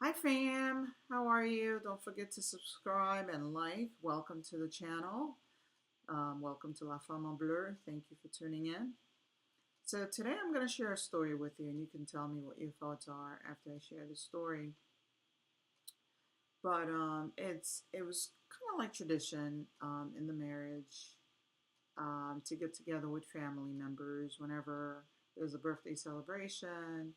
Hi fam, how are you? Don't forget to subscribe and like. Welcome to the channel. Welcome to La Femme en Bleu. Thank you for tuning in. So today I'm going to share a story with you and you can tell me what your thoughts are after I share the story. But it was kind of like tradition in the marriage to get together with family members whenever there's a birthday celebration.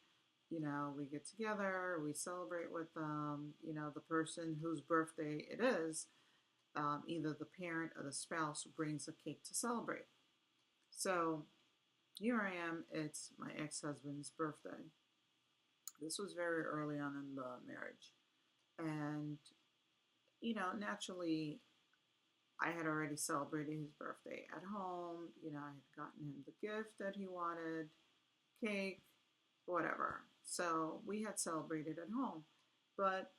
We get together, we celebrate with the person whose birthday it is, either the parent or the spouse who brings a cake to celebrate. So here I am, it's my ex husband's birthday. This was very early on in the marriage. And, naturally, I had already celebrated his birthday at home. I had gotten him the gift that he wanted, cake, whatever. So we had celebrated at home. But,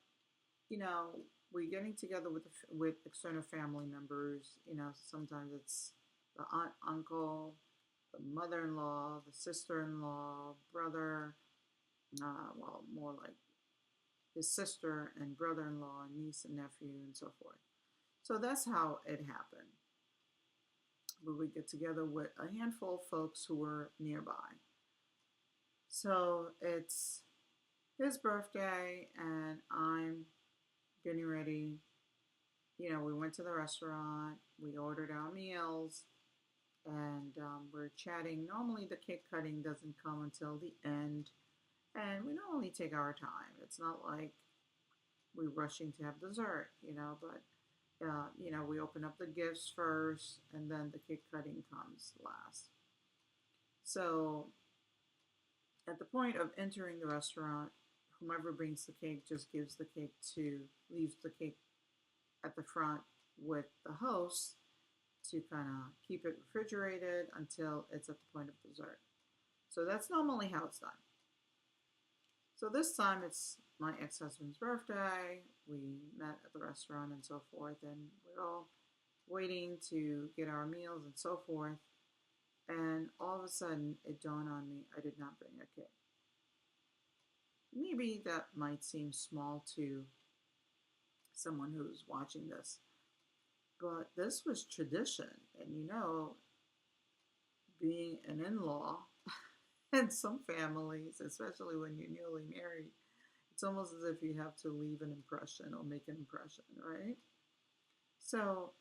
you know, we're getting together with external family members. Sometimes it's the aunt, uncle, the mother-in-law, the sister-in-law, brother, more like his sister and brother-in-law, niece and nephew, and so forth. So that's how it happened. We would get together with a handful of folks who were nearby. So it's his birthday, and I'm getting ready. We went to the restaurant, we ordered our meals, and we're chatting. Normally, the cake cutting doesn't come until the end, and we normally take our time. It's not like we're rushing to have dessert, but we open up the gifts first, and then the cake cutting comes last. So at the point of entering the restaurant, whomever brings the cake just leaves the cake at the front with the host to kind of keep it refrigerated until it's at the point of dessert. So that's normally how it's done. So this time it's my ex-husband's birthday. We met at the restaurant and so forth, and we're all waiting to get our meals and so forth. And all of a sudden, it dawned on me I did not bring a cake. Maybe that might seem small to someone who's watching this, but this was tradition. And being an in law in some families, especially when you're newly married, it's almost as if you have to leave an impression or make an impression, right? So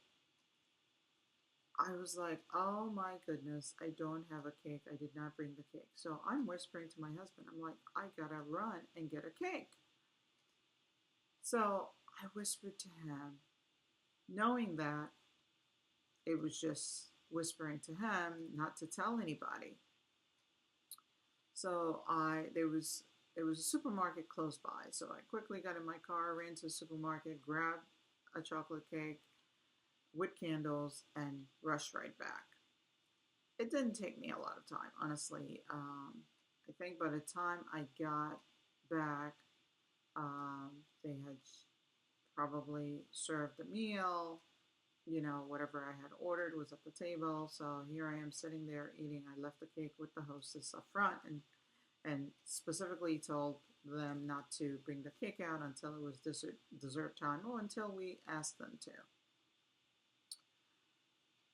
I was like, oh my goodness, I don't have a cake. I did not bring the cake. So I'm whispering to my husband, I'm like, I gotta run and get a cake. So I whispered to him, knowing that it was just whispering to him, not to tell anybody. So there was a supermarket close by. So I quickly got in my car, ran to the supermarket, grabbed a chocolate cake with candles, and rushed right back. It didn't take me a lot of time, honestly. I think by the time I got back, they had probably served the meal. Whatever I had ordered was at the table. So here I am sitting there eating. I left the cake with the hostess up front and specifically told them not to bring the cake out until it was dessert time or until we asked them to.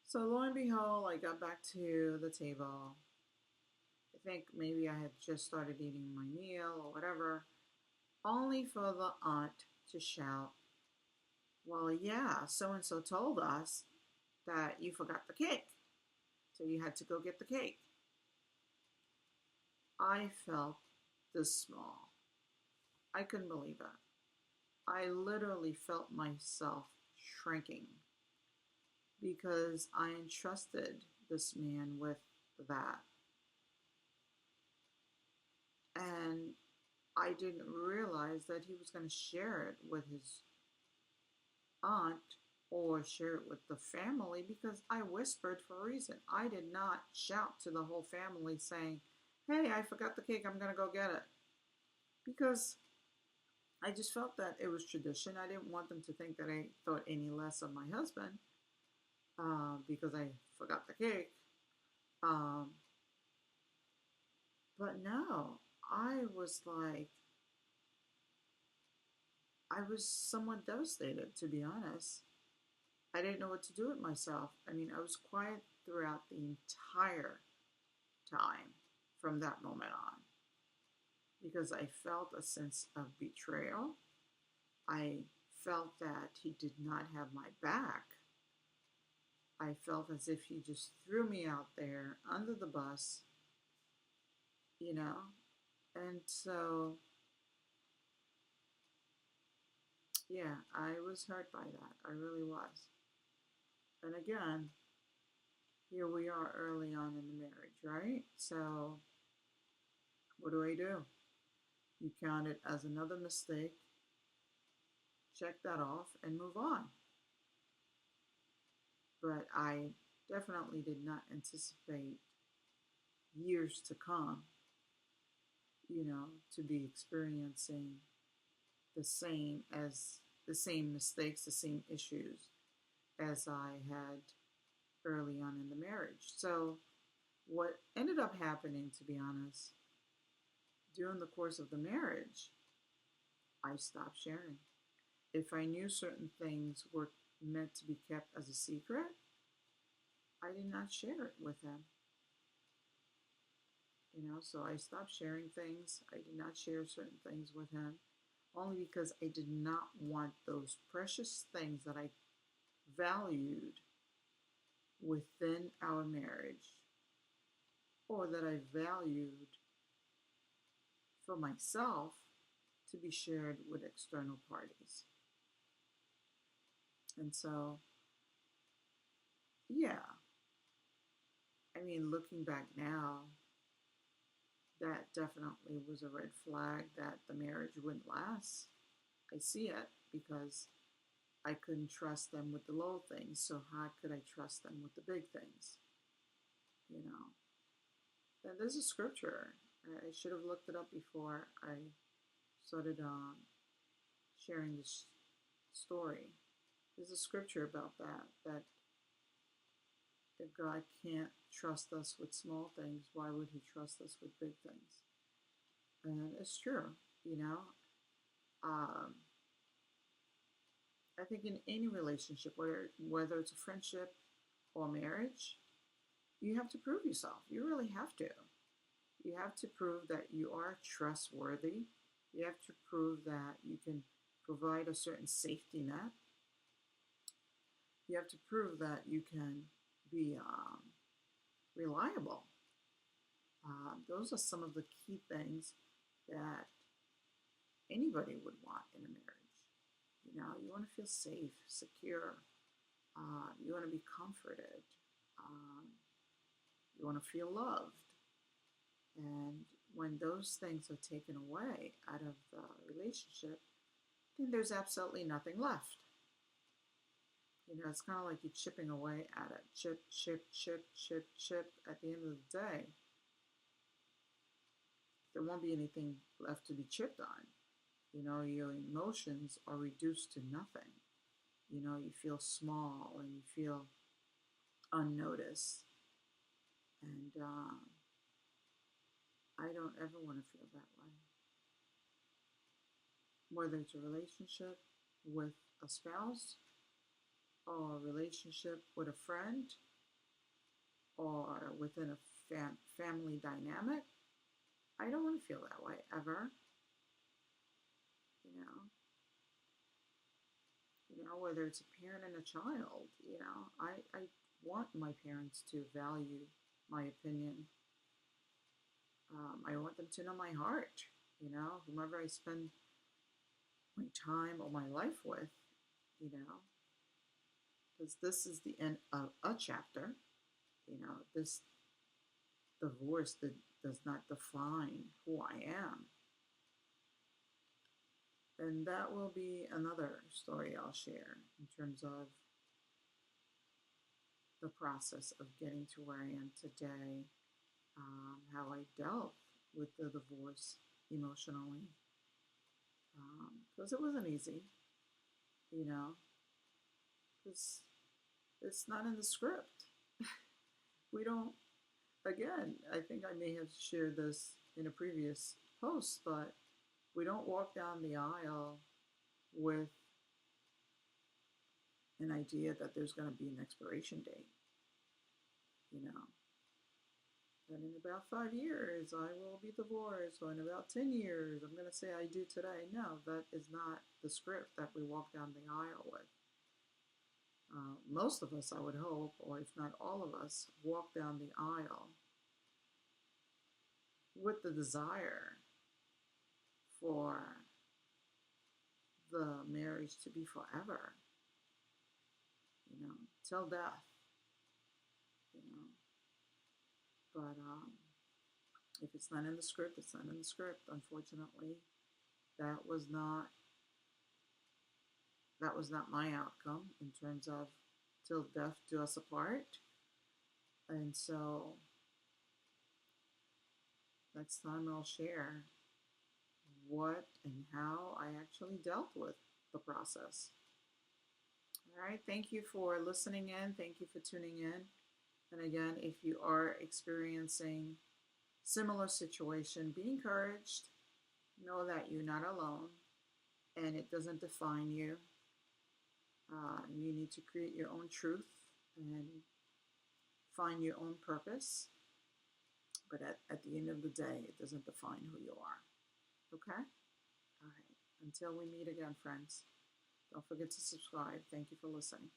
So lo and behold, I got back to the table. I think maybe I had just started eating my meal or whatever, only for the aunt to shout, well, yeah, so and so told us that you forgot the cake. So you had to go get the cake. I felt this small. I couldn't believe it. I literally felt myself shrinking because I entrusted this man with that. And I didn't realize that he was going to share it with his aunt or share it with the family because I whispered for a reason. I did not shout to the whole family saying, hey, I forgot the cake, I'm going to go get it. Because I just felt that it was tradition. I didn't want them to think that I thought any less of my husband because I forgot the cake. But no, I was like, I was somewhat devastated, to be honest. I didn't know what to do with myself. I mean, I was quiet throughout the entire time from that moment on because I felt a sense of betrayal. I felt that he did not have my back. I felt as if he just threw me out there under the bus, you know? And so, yeah, I was hurt by that. I really was. And again, here we are early on in the marriage, right? So, what do I do? You count it as another mistake, check that off, and move on. But I definitely did not anticipate years to come, to be experiencing the same mistakes, the same issues as I had early on in the marriage. So, what ended up happening, to be honest, during the course of the marriage, I stopped sharing. If I knew certain things were meant to be kept as a secret, I did not share it with him. So I stopped sharing things. I did not share certain things with him only because I did not want those precious things that I valued within our marriage or that I valued for myself to be shared with external parties. And so, yeah, I mean, looking back now, that definitely was a red flag that the marriage wouldn't last. I see it because I couldn't trust them with the little things, so how could I trust them with the big things? You know. And there's a scripture. I should have looked it up before I started sharing this story. There's a scripture about that if God can't trust us with small things, why would he trust us with big things? And it's true. Um, I think in any relationship, whether it's a friendship or marriage, you have to prove yourself. You really have to. You have to prove that you are trustworthy. You have to prove that you can provide a certain safety net. You have to prove that you can be reliable. Those are some of the key things that anybody would want in a marriage. You want to feel safe, secure. You want to be comforted. Um, you want to feel loved. And when those things are taken away out of the relationship, then there's absolutely nothing left. It's kind of like you're chipping away at it. Chip, chip, chip, chip, chip. At the end of the day, there won't be anything left to be chipped on. Your emotions are reduced to nothing. You feel small and you feel unnoticed. And I don't ever want to feel that way. Whether it's a relationship with a spouse, or a relationship with a friend, or within a family dynamic, I don't want to feel that way ever. You know, whether it's a parent and a child, I want my parents to value my opinion. I want them to know my heart. Whomever I spend my time or my life with, because this is the end of a chapter. This divorce that does not define who I am. And that will be another story I'll share in terms of the process of getting to where I am today, how I dealt with the divorce emotionally. Because it wasn't easy, because it's not in the script. We don't, again, I think I may have shared this in a previous post, but we don't walk down the aisle with an idea that there's going to be an expiration date, you know, that in about 5 years I will be divorced, or in about 10 years I'm going to say I do today. No, that is not the script that we walk down the aisle with. Most of us, I would hope, or if not all of us, walk down the aisle with the desire for the marriage to be forever, you know, till death, you know. But if it's not in the script, it's not in the script. Unfortunately, that was not my outcome in terms of till death do us apart. And so next time I'll share what and how I actually dealt with the process. All right. Thank you for listening in. Thank you for tuning in. And again, if you are experiencing similar situation, be encouraged. Know that you're not alone and it doesn't define you. You need to create your own truth and find your own purpose. But at the end of the day, it doesn't define who you are. Okay? All right. Until we meet again, friends, don't forget to subscribe. Thank you for listening.